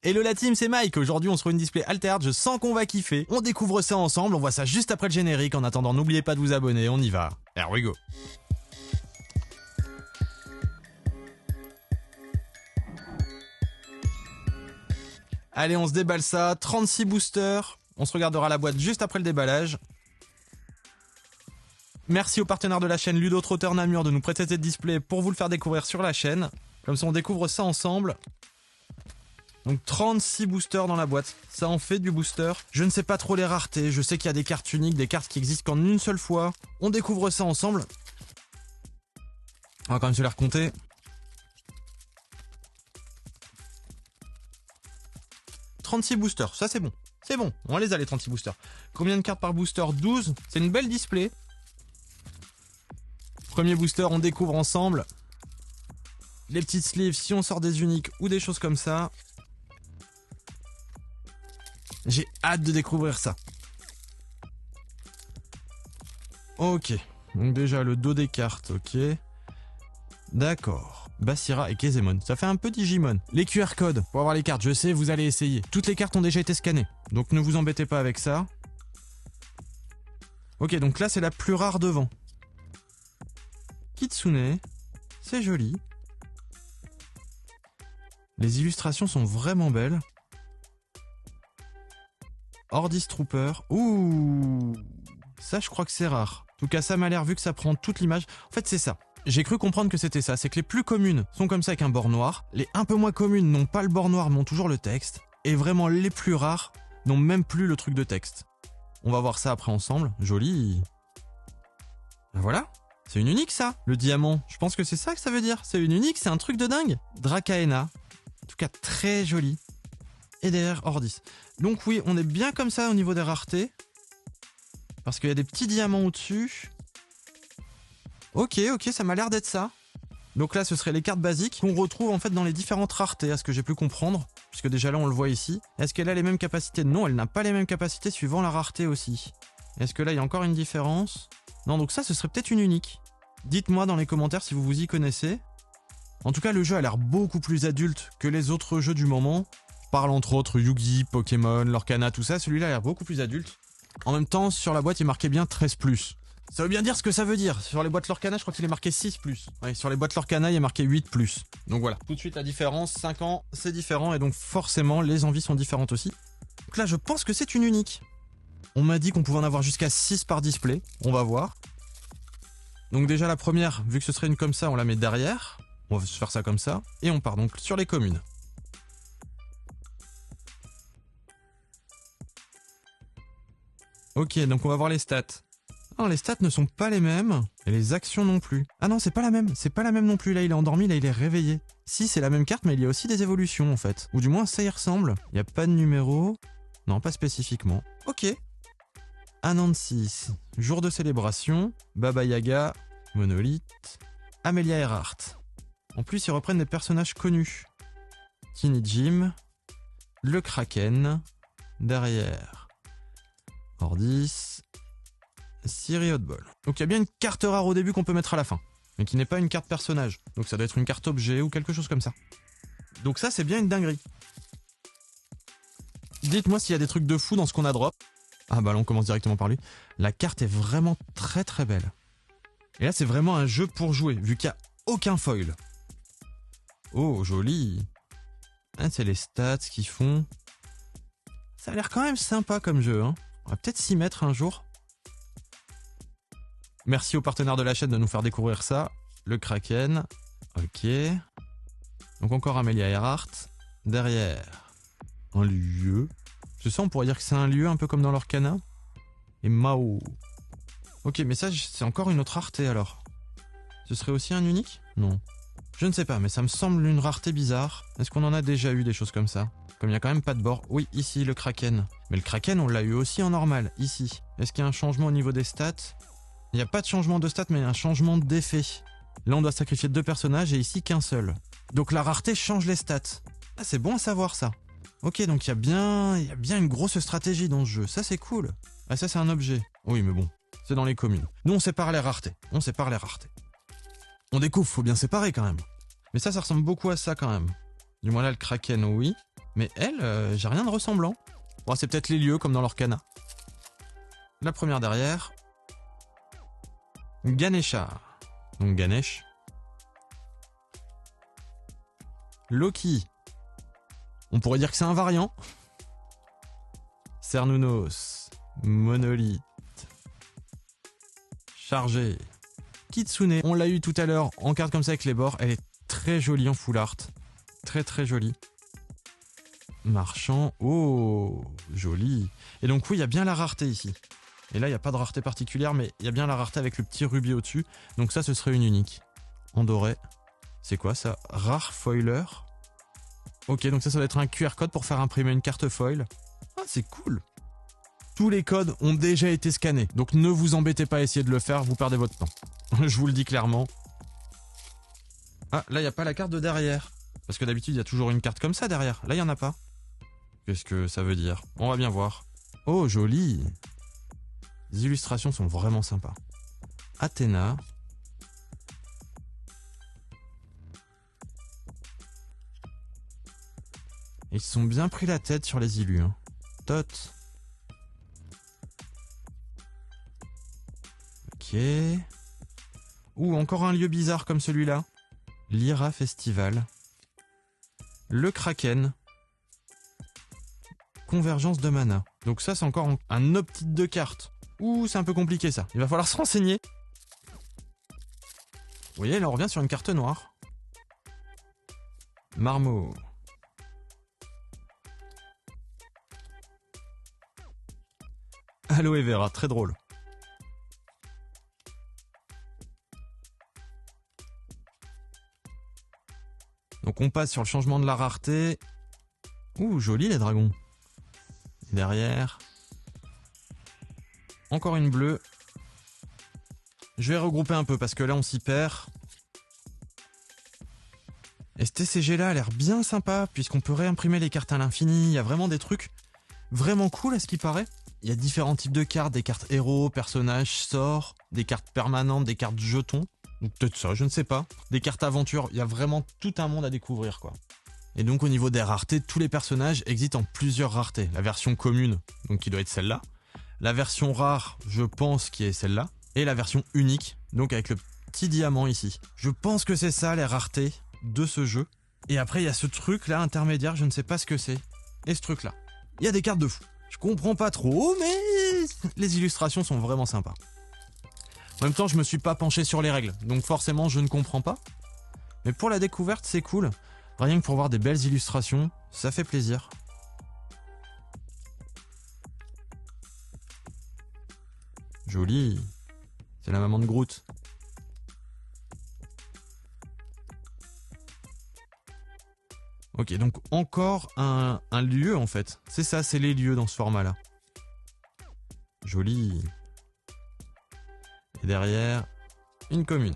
Hello la team, c'est Mike. Aujourd'hui, on se trouve une display altered. Je sens qu'on va kiffer. On découvre ça ensemble. On voit ça juste après le générique. En attendant, n'oubliez pas de vous abonner. On y va. Here we go. Allez, on se déballe ça. 36 boosters. On se regardera la boîte juste après le déballage. Merci aux partenaires de la chaîne Ludo Trotter Namur de nous prêter cette display pour vous le faire découvrir sur la chaîne. Comme ça, on découvre ça ensemble. Donc 36 boosters dans la boîte, ça en fait du booster. Je ne sais pas trop les raretés, je sais qu'il y a des cartes uniques, des cartes qui existent qu'en une seule fois. On découvre ça ensemble. On va quand même se les recompter. « 36 boosters, ça c'est bon. C'est bon, on les a les 36 boosters. Combien de cartes par booster? 12, c'est une belle display. Premier booster, on découvre ensemble. Les petites sleeves, si on sort des uniques ou des choses comme ça. J'ai hâte de découvrir ça. Ok. Donc déjà le dos des cartes, ok. D'accord. Basira et Kezemon. Ça fait un peu Digimon. Les QR codes pour avoir les cartes, je sais, vous allez essayer. Toutes les cartes ont déjà été scannées. Donc ne vous embêtez pas avec ça. Ok, donc là c'est la plus rare devant. Kitsune. C'est joli. Les illustrations sont vraiment belles. Ordis Trooper. Ouh, ça je crois que c'est rare. En tout cas ça m'a l'air, vu que ça prend toute l'image. En fait c'est ça. J'ai cru comprendre que c'était ça. C'est que les plus communes sont comme ça avec un bord noir. Les un peu moins communes n'ont pas le bord noir mais ont toujours le texte. Et vraiment les plus rares n'ont même plus le truc de texte. On va voir ça après ensemble. Joli. Ben voilà. C'est une unique ça. Le diamant. Je pense que c'est ça que ça veut dire. C'est une unique, c'est un truc de dingue. Dracaena. En tout cas très joli. Et derrière Ordis. Donc oui, on est bien comme ça au niveau des raretés. Parce qu'il y a des petits diamants au-dessus. Ok, ça m'a l'air d'être ça. Donc là, ce seraient les cartes basiques qu'on retrouve en fait dans les différentes raretés, à ce que j'ai pu comprendre. Puisque déjà là, on le voit ici. Est-ce qu'elle a les mêmes capacités? Non, elle n'a pas les mêmes capacités suivant la rareté aussi. Est-ce que là, il y a encore une différence? Non, donc ça, ce serait peut-être une unique. Dites-moi dans les commentaires si vous vous y connaissez. En tout cas, le jeu a l'air beaucoup plus adulte que les autres jeux du moment. Je parle entre autres Yu-Gi, Pokémon, Lorcana, tout ça. Celui-là a l'air beaucoup plus adulte. En même temps, sur la boîte, il est marqué bien 13+. Ça veut bien dire ce que ça veut dire. Sur les boîtes Lorcana, je crois qu'il est marqué 6+. Ouais, sur les boîtes Lorcana, il est marqué 8+. Donc voilà. Tout de suite, la différence, 5 ans, c'est différent. Et donc forcément, les envies sont différentes aussi. Donc là, je pense que c'est une unique. On m'a dit qu'on pouvait en avoir jusqu'à 6 par display. On va voir. Donc déjà, la première, vu que ce serait une comme ça, on la met derrière. On va se faire ça comme ça. Et on part donc sur les communes. Ok, donc on va voir les stats. Non, les stats ne sont pas les mêmes, et les actions non plus. Ah non, c'est pas la même non plus. Là, il est endormi, là, il est réveillé. Si, c'est la même carte, mais il y a aussi des évolutions, en fait. Ou du moins, ça y ressemble. Il n'y a pas de numéro. Non, pas spécifiquement. Ok. Anansis, jour de célébration, Baba Yaga, Monolith, Amelia Earhart. En plus, ils reprennent des personnages connus. Tiny Jim, le Kraken, derrière Ordis, Siri Hotball. Donc il y a bien une carte rare au début qu'on peut mettre à la fin, mais qui n'est pas une carte personnage. Donc ça doit être une carte objet ou quelque chose comme ça. Donc ça c'est bien une dinguerie. Dites-moi s'il y a des trucs de fou dans ce qu'on a drop. Ah bah là on commence directement par lui. La carte est vraiment très très belle. Et là c'est vraiment un jeu pour jouer, vu qu'il n'y a aucun foil. Oh joli. Ah, c'est les stats qui font. Ça a l'air quand même sympa comme jeu, hein. On va peut-être s'y mettre un jour. Merci aux partenaires de la chaîne de nous faire découvrir ça. Le Kraken. Ok. Donc encore Amelia Earhart. Derrière, un lieu. C'est ça, on pourrait dire que c'est un lieu un peu comme dans l'Orcana. Et Mao. Ok, mais ça, c'est encore une autre rareté alors. Ce serait aussi un unique? Non. Je ne sais pas, mais ça me semble une rareté bizarre. Est-ce qu'on en a déjà eu des choses comme ça? Comme il n'y a quand même pas de bord. Oui, ici, le Kraken. Mais le Kraken, on l'a eu aussi en normal, ici. Est-ce qu'il y a un changement au niveau des stats? Il n'y a pas de changement de stats, mais un changement d'effet. Là, on doit sacrifier 2 personnages et ici qu'un seul. Donc la rareté change les stats. Ah, c'est bon à savoir ça. Ok, donc il y a bien une grosse stratégie dans ce jeu. Ça, c'est cool. Ah, ça, c'est un objet. Oui, mais bon, c'est dans les communes. Nous, on sépare les raretés. On découvre, faut bien séparer quand même. Mais ça ressemble beaucoup à ça quand même. Du moins là, le Kraken, oui. Mais elle, j'ai rien de ressemblant. Bon, c'est peut-être les lieux comme dans l'Orcana. La première derrière. Ganesha. Donc Ganesh. Loki. On pourrait dire que c'est un variant. Cernunnos. Monolith. Chargé. Kitsune. On l'a eu tout à l'heure en carte comme ça avec les bords. Elle est très jolie en full art. Très très jolie. Marchand. Oh, joli. Et donc oui, il y a bien la rareté ici. Et là, il n'y a pas de rareté particulière, mais il y a bien la rareté avec le petit rubis au-dessus. Donc ça, ce serait une unique. En doré. C'est quoi ça? Rare foiler. Ok, donc ça doit être un QR code pour faire imprimer une carte foil. Ah, c'est cool. Tous les codes ont déjà été scannés. Donc ne vous embêtez pas à essayer de le faire, vous perdez votre temps. Je vous le dis clairement. Ah, là, il n'y a pas la carte de derrière. Parce que d'habitude, il y a toujours une carte comme ça derrière. Là, il n'y en a pas. Qu'est-ce que ça veut dire? On va bien voir. Oh, joli. Les illustrations sont vraiment sympas. Athéna. Ils se sont bien pris la tête sur les illus. Hein. Tot. Ok. Ouh, encore un lieu bizarre comme celui-là. Lyra Festival. Le Kraken. Convergence de mana. Donc ça, c'est encore un optique de carte. Ouh, c'est un peu compliqué ça. Il va falloir se renseigner. Vous voyez, là on revient sur une carte noire. Marmot. Aloe Vera, très drôle. Donc on passe sur le changement de la rareté. Ouh, joli les dragons. Et derrière... Encore une bleue. Je vais regrouper un peu parce que là on s'y perd. Et ce TCG là a l'air bien sympa puisqu'on peut réimprimer les cartes à l'infini. Il y a vraiment des trucs vraiment cool à ce qui paraît. Il y a différents types de cartes, des cartes héros, personnages, sorts, des cartes permanentes, des cartes jetons. Ou peut-être ça, je ne sais pas. Des cartes aventure, il y a vraiment tout un monde à découvrir quoi. Et donc au niveau des raretés, tous les personnages existent en plusieurs raretés. La version commune, donc qui doit être celle-là. La version rare, je pense, qui est celle-là. Et la version unique, donc avec le petit diamant ici. Je pense que c'est ça les raretés de ce jeu. Et après, il y a ce truc-là intermédiaire, je ne sais pas ce que c'est. Et ce truc-là. Il y a des cartes de fou. Je comprends pas trop, mais les illustrations sont vraiment sympas. En même temps, je me suis pas penché sur les règles, donc forcément, je ne comprends pas. Mais pour la découverte, c'est cool. Rien que pour voir des belles illustrations, ça fait plaisir. Joli. C'est la maman de Groot. Ok, donc encore un lieu en fait. C'est ça, c'est les lieux dans ce format-là. Joli. Et derrière, une commune.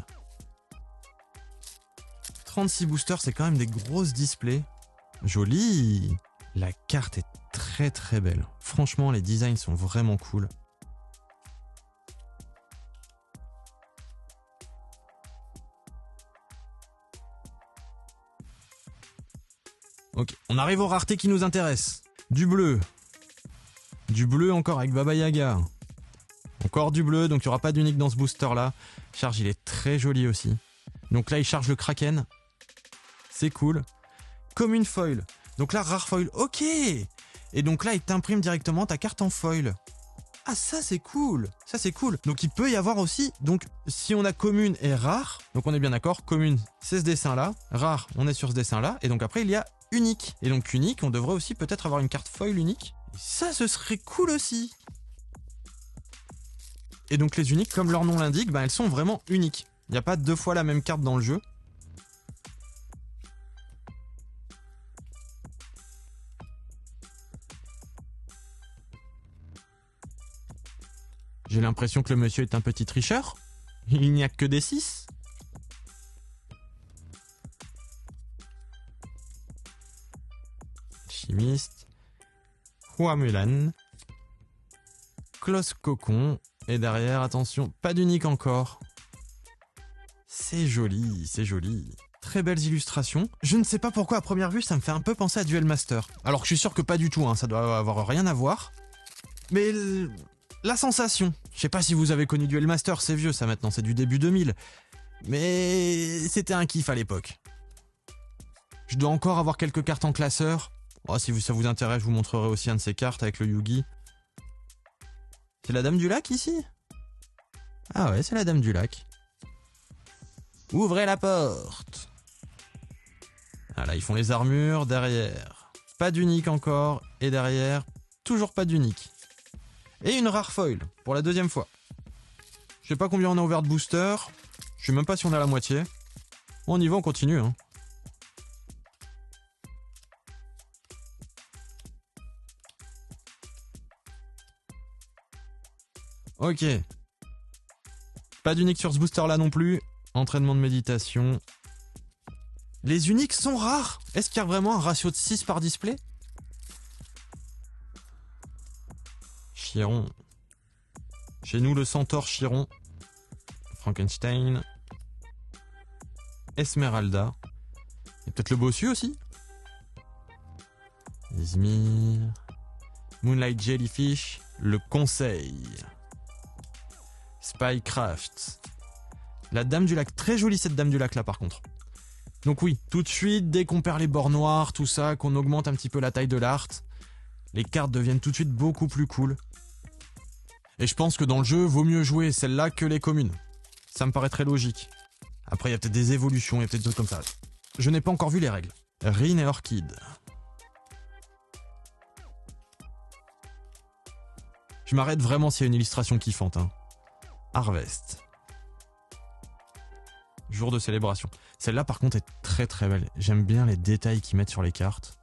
36 boosters, c'est quand même des grosses displays. Joli. La carte est très très belle. Franchement, les designs sont vraiment cool. Ok, on arrive aux raretés qui nous intéressent. Du bleu. Du bleu encore avec Baba Yaga. Encore du bleu, donc il n'y aura pas d'unique dans ce booster-là. Charge, il est très joli aussi. Donc là, il charge le Kraken. C'est cool. Commune foil. Donc là, rare foil, ok. Et donc là, il t'imprime directement ta carte en foil. Ah, ça c'est cool. Ça c'est cool. Donc il peut y avoir aussi, donc si on a commune et rare, donc on est bien d'accord, commune, c'est ce dessin-là. Rare, on est sur ce dessin-là. Et donc après, il y a unique. Et donc unique, on devrait aussi peut-être avoir une carte foil unique. Et ça, ce serait cool aussi. Et donc les uniques, comme leur nom l'indique, bah, elles sont vraiment uniques. Il n'y a pas deux fois la même carte dans le jeu. J'ai l'impression que le monsieur est un petit tricheur. Il n'y a que des 6. Chimiste. Hua Mulan. Clos Cocon. Et derrière, attention, pas d'unique encore. C'est joli, c'est joli. très belles illustrations. Je ne sais pas pourquoi à première vue ça me fait un peu penser à Duel Master. Alors que je suis sûr que pas du tout, hein, ça doit avoir rien à voir. Mais la sensation, je sais pas si vous avez connu Duel Master, c'est vieux ça maintenant, c'est du début 2000. Mais c'était un kiff à l'époque. Je dois encore avoir quelques cartes en classeur. Oh, si ça vous intéresse, je vous montrerai aussi un de ces cartes avec le Yugi. C'est la Dame du Lac ici? Ah ouais, c'est la Dame du Lac. Ouvrez la porte. Ah là, ils font les armures, derrière. Pas d'unique encore, et derrière, toujours pas d'unique. Et une rare foil, pour la deuxième fois. Je sais pas combien on a ouvert de boosters, je sais même pas si on a la moitié. On y va, on continue, hein. Ok. Pas d'unique sur ce booster là non plus. Entraînement de méditation. Les uniques sont rares. Est-ce qu'il y a vraiment un ratio de 6 par display? Chiron. Chez nous le centaure Chiron. Frankenstein. Esmeralda. Et peut-être le bossu aussi. Izmir. Moonlight Jellyfish. Le Conseil. Spycraft. La Dame du Lac, très jolie cette Dame du Lac là par contre. Donc oui, tout de suite, dès qu'on perd les bords noirs, tout ça, qu'on augmente un petit peu la taille de l'art, les cartes deviennent tout de suite beaucoup plus cool. Et je pense que dans le jeu, vaut mieux jouer celle-là que les communes. Ça me paraît très logique. Après, il y a peut-être des évolutions, il y a peut-être d'autres comme ça. Je n'ai pas encore vu les règles. Rin et Orchid. Je m'arrête vraiment s'il y a une illustration kiffante, hein. Harvest. Jour de célébration. Celle-là par contre est très très belle. J'aime bien les détails qu'ils mettent sur les cartes.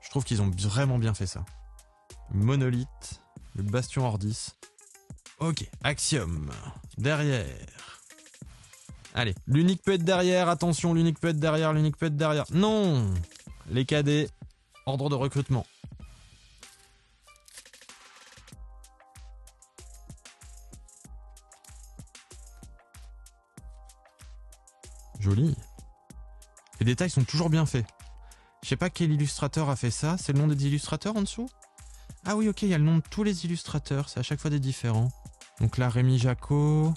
Je trouve qu'ils ont vraiment bien fait ça. Monolithe. Le bastion Ordis. Ok, Axiom. Derrière. Allez, l'unique peut être derrière. Attention, l'unique peut être derrière, l'unique peut être derrière. Non. Les cadets. Ordre de recrutement. Joli. Les détails sont toujours bien faits. Je sais pas quel illustrateur a fait ça. C'est le nom des illustrateurs en dessous? Ah oui, ok, il y a le nom de tous les illustrateurs. C'est à chaque fois des différents. Donc là, Rémi Jaco,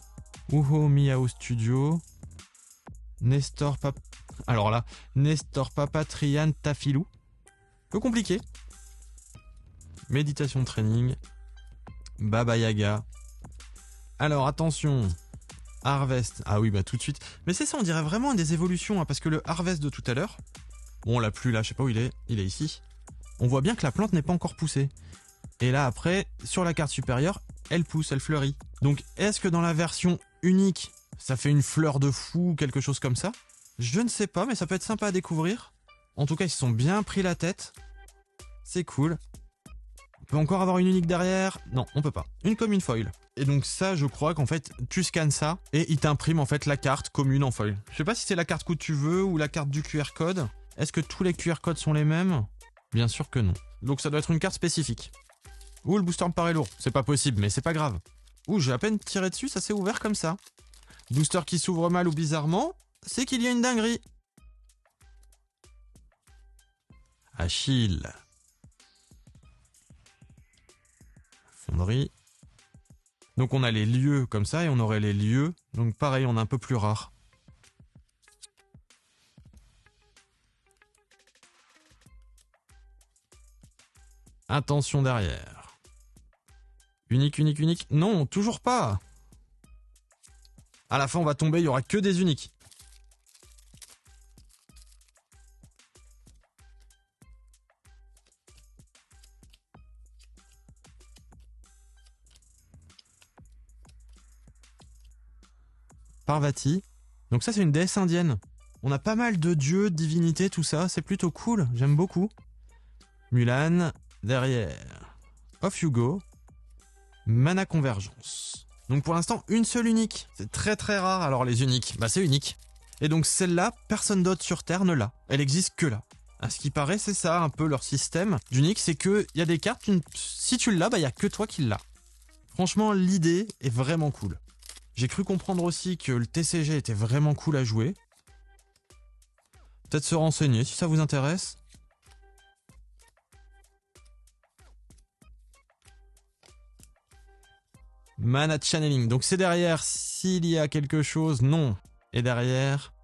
Uho Miao Studio, Nestor Papatrian Tafilou. Peu compliqué. Méditation training. Baba Yaga. Alors, attention. Harvest. Ah oui, bah tout de suite. Mais c'est ça, on dirait vraiment des évolutions, hein, parce que le Harvest de tout à l'heure, bon, on l'a plus là, je sais pas où il est ici. On voit bien que la plante n'est pas encore poussée. Et là, après, sur la carte supérieure, elle pousse, elle fleurit. Donc, est-ce que dans la version unique, ça fait une fleur de fou ou quelque chose comme ça? Je ne sais pas, mais ça peut être sympa à découvrir. En tout cas, ils se sont bien pris la tête. C'est cool. On peut encore avoir une unique derrière? Non, on peut pas. Une comme une foil. Et donc ça, je crois qu'en fait, tu scannes ça et il t'imprime en fait la carte commune en foil. Je sais pas si c'est la carte que tu veux ou la carte du QR code. Est-ce que tous les QR codes sont les mêmes? Bien sûr que non. Donc ça doit être une carte spécifique. Ouh, le booster me paraît lourd. C'est pas possible, mais c'est pas grave. Ouh, j'ai à peine tiré dessus, ça s'est ouvert comme ça. Booster qui s'ouvre mal ou bizarrement, c'est qu'il y a une dinguerie. Achille. Fonderie. Donc on a les lieux comme ça et on aurait les lieux. Donc pareil, on est un peu plus rare. Attention derrière. Unique, unique, unique. Non, toujours pas. À la fin, on va tomber, il y aura que des uniques. Parvati. Donc ça, c'est une déesse indienne. On a pas mal de dieux, de divinités, tout ça. C'est plutôt cool. J'aime beaucoup. Mulan. Derrière. Off You Go. Mana Convergence. Donc pour l'instant, une seule unique. C'est très très rare. Alors les uniques, bah c'est unique. Et donc celle-là, personne d'autre sur Terre ne l'a. Elle existe que là. À ce qui paraît, c'est ça un peu leur système d'unique. C'est qu'il y a des cartes, si tu l'as, bah il n'y a que toi qui l'as. Franchement, l'idée est vraiment cool. J'ai cru comprendre aussi que le TCG était vraiment cool à jouer. Peut-être se renseigner si ça vous intéresse. Mana Channeling. Donc c'est derrière s'il y a quelque chose. Non. Et derrière,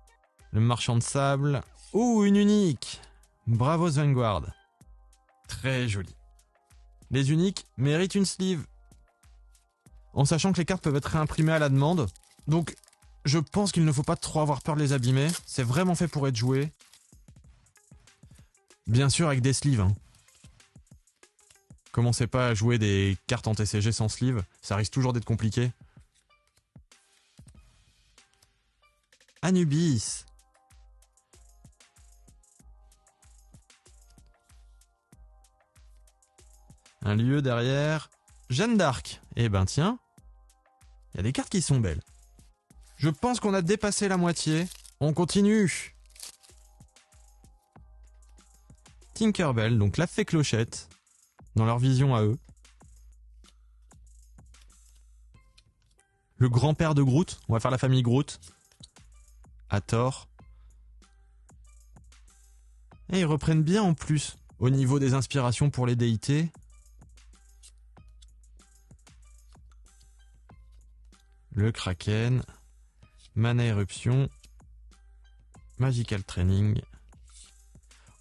le marchand de sable. Ouh, une unique. Bravo Vanguard. Très joli. Les uniques méritent une sleeve. En sachant que les cartes peuvent être réimprimées à la demande. Donc, je pense qu'il ne faut pas trop avoir peur de les abîmer. C'est vraiment fait pour être joué. Bien sûr avec des sleeves. Hein. Commencez pas à jouer des cartes en TCG sans sleeve. Ça risque toujours d'être compliqué. Anubis. Un lieu derrière. Jeanne d'Arc. Eh ben tiens. Il y a des cartes qui sont belles. Je pense qu'on a dépassé la moitié. On continue. Tinkerbell, donc la fée clochette. Dans leur vision à eux. Le grand-père de Groot. On va faire la famille Groot. Hathor. Et ils reprennent bien en plus. Au niveau des inspirations pour les déités. Le Kraken. Mana Éruption. Magical Training.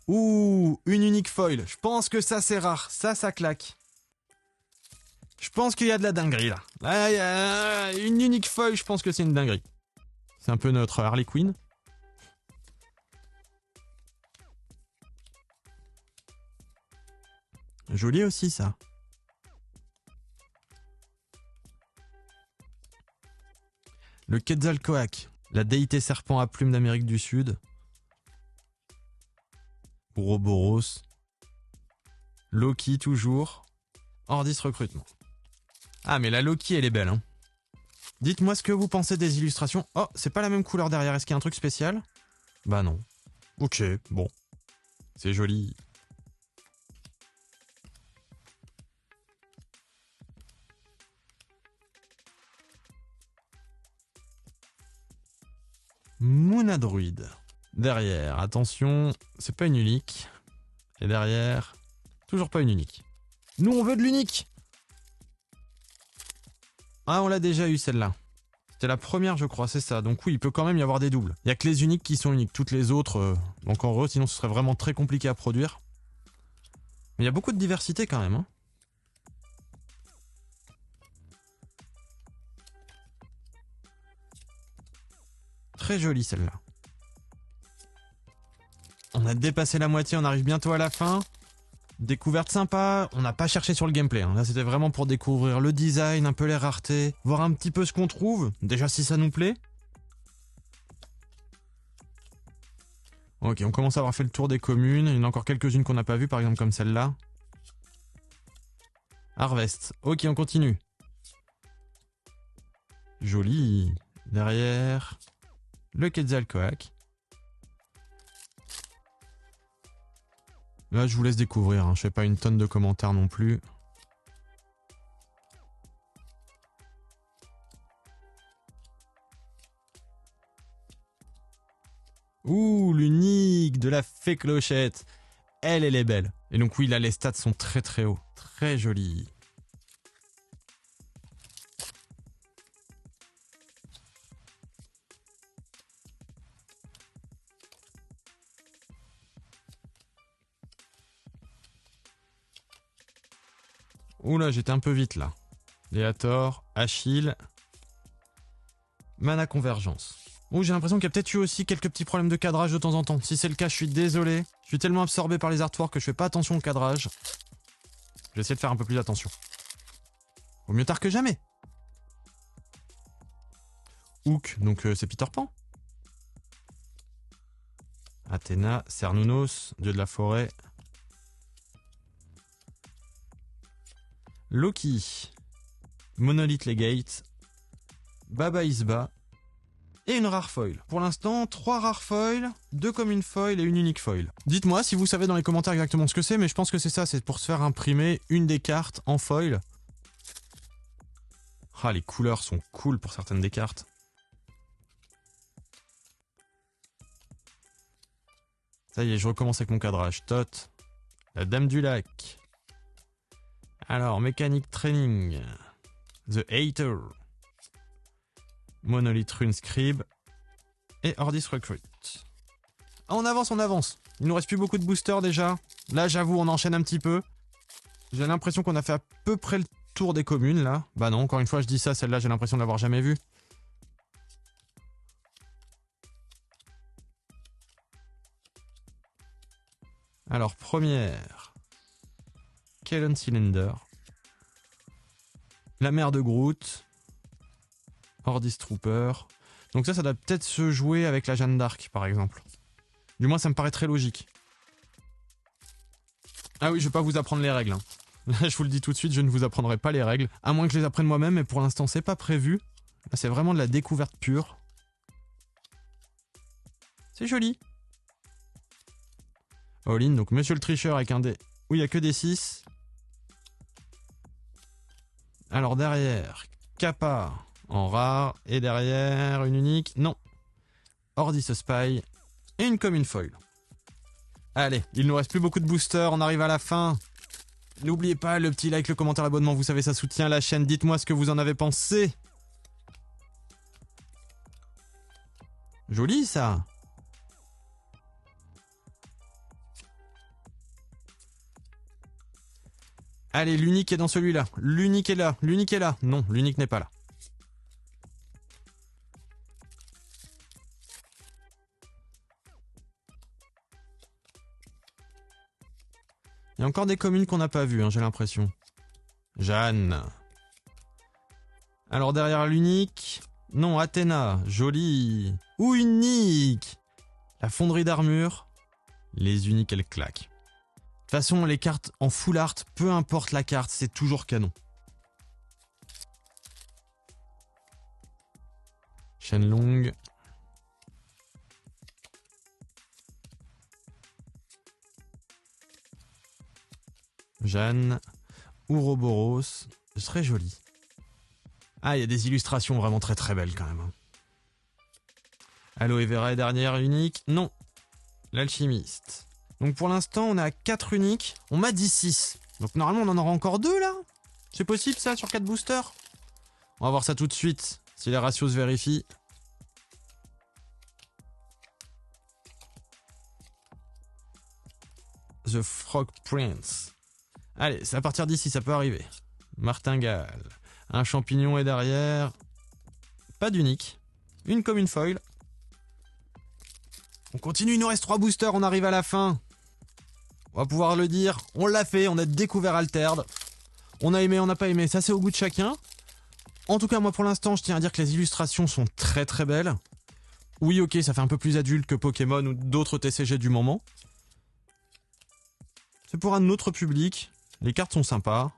Ouh, une unique foil. Je pense que ça c'est rare. Ça claque. Je pense qu'il y a de la dinguerie là. Une unique foil, je pense que c'est une dinguerie. C'est un peu notre Harley Quinn. Joli aussi ça. Le Quetzalcoatl, la déité serpent à plumes d'Amérique du Sud. Ouroboros. Loki toujours. Ordis recrutement. Ah mais la Loki elle est belle hein. Dites-moi ce que vous pensez des illustrations. Oh, c'est pas la même couleur derrière, est-ce qu'il y a un truc spécial? Bah non. Ok, bon. C'est joli. Moona Druid. Derrière, attention, c'est pas une unique. Et derrière, toujours pas une unique. Nous on veut de l'unique. Ah, on l'a déjà eu celle-là. C'était la première je crois, c'est ça. Donc oui, il peut quand même y avoir des doubles. Il y a que les uniques qui sont uniques. Toutes les autres, donc en gros, sinon ce serait vraiment très compliqué à produire. Mais il y a beaucoup de diversité quand même. Hein. Très jolie celle-là. On a dépassé la moitié, on arrive bientôt à la fin. Découverte sympa, on n'a pas cherché sur le gameplay. Hein. Là c'était vraiment pour découvrir le design, un peu les raretés, voir un petit peu ce qu'on trouve. Déjà si ça nous plaît. Ok, on commence à avoir fait le tour des communes. Il y en a encore quelques-unes qu'on n'a pas vues, par exemple comme celle-là. Harvest. Ok, on continue. Joli. Derrière, le Quetzalcoatl. Là, je vous laisse découvrir. Hein. Je fais pas une tonne de commentaires non plus. Ouh, l'unique de la fée clochette. Elle est belle. Et donc oui, là, les stats sont très très hauts. Très jolis. Oula, j'étais un peu vite là. Léator, Achille. Mana Convergence. Ouh, j'ai l'impression qu'il y a peut-être eu aussi quelques petits problèmes de cadrage de temps en temps. Si c'est le cas, je suis désolé. Je suis tellement absorbé par les artworks que je fais pas attention au cadrage. Je vais essayer de faire un peu plus attention. Au mieux tard que jamais. Hook, donc c'est Peter Pan. Athéna, Cernunnos, dieu de la forêt. Loki, Monolith Legate, Baba Isba et une rare foil. Pour l'instant, 3 rares foils, 2 communes foils et une unique foil. Dites-moi si vous savez dans les commentaires exactement ce que c'est, mais je pense que c'est ça, c'est pour se faire imprimer une des cartes en foil. Ah, les couleurs sont cool pour certaines des cartes. Ça y est, je recommence avec mon cadrage. Tot. La Dame du Lac. Alors, Mécanique Training. The Hater. Monolith Rune Scribe. Et Ordis Recruit. Ah, on avance, on avance. Il nous reste plus beaucoup de boosters déjà. Là, j'avoue, on enchaîne un petit peu. J'ai l'impression qu'on a fait à peu près le tour des communes, là. Bah non, encore une fois, je dis ça, celle-là, j'ai l'impression de l'avoir jamais vue. Alors, première. Kellen Cylinder. La mère de Groot. Ordis Trooper. Donc ça doit peut-être se jouer avec la Jeanne d'Arc, par exemple. Du moins, ça me paraît très logique. Ah oui, je vais pas vous apprendre les règles. Hein. Là, je vous le dis tout de suite, je ne vous apprendrai pas les règles. À moins que je les apprenne moi-même, mais pour l'instant, c'est pas prévu. Là, c'est vraiment de la découverte pure. C'est joli. All-in, donc Monsieur le Tricheur avec un dé où il n'y a que des 6. Alors derrière, Kappa en rare. Et derrière, une unique. Non. Ordis Spy. Et une commune foil. Allez, il nous reste plus beaucoup de boosters, on arrive à la fin. N'oubliez pas le petit like, le commentaire, l'abonnement, vous savez ça soutient la chaîne. Dites-moi ce que vous en avez pensé. Joli ça. Allez, l'unique est dans celui-là. L'unique est là. L'unique est là. Non, l'unique n'est pas là. Il y a encore des communes qu'on n'a pas vues, hein, j'ai l'impression. Jeanne. Alors derrière l'unique... Non, Athéna. Joli. Ou unique. La fonderie d'armure. Les uniques, elles claquent. De toute façon, les cartes en full art, peu importe la carte, c'est toujours canon. Chaîne longue. Jeanne. Ouroboros. Très joli. Ah, il y a des illustrations vraiment très très belles quand même. Hein. Aloe Vera est dernière unique. Non. L'alchimiste. Donc pour l'instant, on est à 4 uniques. On m'a dit 6. Donc normalement, on en aura encore 2 là. C'est possible ça sur 4 boosters? On va voir ça tout de suite, si les ratios se vérifient. The Frog Prince. Allez, c'est à partir d'ici, ça peut arriver. Martingale. Un champignon est derrière. Pas d'unique. Une commune foil. On continue, il nous reste 3 boosters, on arrive à la fin. On va pouvoir le dire, on l'a fait, on a découvert Altered. On a aimé, on n'a pas aimé, ça c'est au goût de chacun. En tout cas, moi pour l'instant, je tiens à dire que les illustrations sont très très belles. Oui, ok, ça fait un peu plus adulte que Pokémon ou d'autres TCG du moment. C'est pour un autre public, les cartes sont sympas.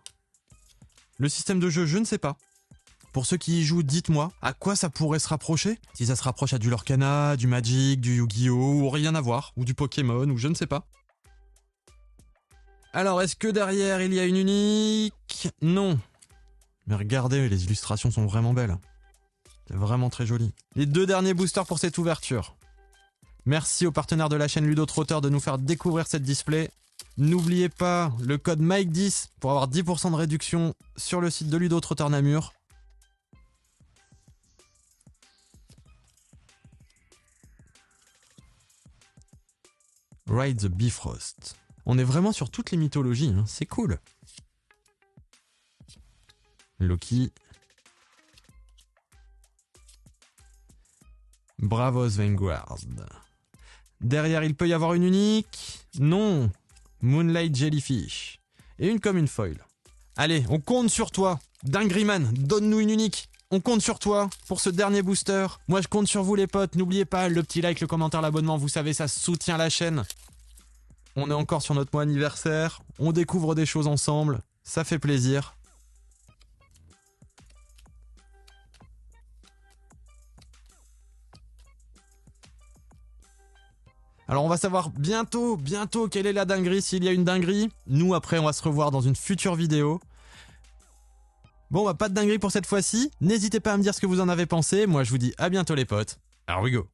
Le système de jeu, je ne sais pas. Pour ceux qui y jouent, dites-moi à quoi ça pourrait se rapprocher. Si ça se rapproche à du Lorcana, du Magic, du Yu-Gi-Oh! Ou rien à voir, ou du Pokémon, ou je ne sais pas. Alors, est-ce que derrière il y a une unique? Non. Mais regardez, les illustrations sont vraiment belles. C'est vraiment très joli. Les 2 derniers boosters pour cette ouverture. Merci aux partenaires de la chaîne Ludo-Trotteur de nous faire découvrir cette display. N'oubliez pas le code Mike10 pour avoir 10% de réduction sur le site de Ludo-Trotteur Namur. Ride the Bifrost. On est vraiment sur toutes les mythologies, hein. C'est cool. Loki. Bravos Vanguard. Derrière, il peut y avoir une unique. Non. Moonlight Jellyfish. Et une commune foil. Allez, on compte sur toi. Dingryman, donne-nous une unique. On compte sur toi pour ce dernier booster. Moi, je compte sur vous les potes. N'oubliez pas le petit like, le commentaire, l'abonnement. Vous savez, ça soutient la chaîne. On est encore sur notre mois anniversaire. On découvre des choses ensemble. Ça fait plaisir. Alors on va savoir bientôt quelle est la dinguerie, s'il y a une dinguerie. Nous après on va se revoir dans une future vidéo. Bon bah pas de dinguerie pour cette fois-ci. N'hésitez pas à me dire ce que vous en avez pensé. Moi je vous dis à bientôt les potes. Here we go.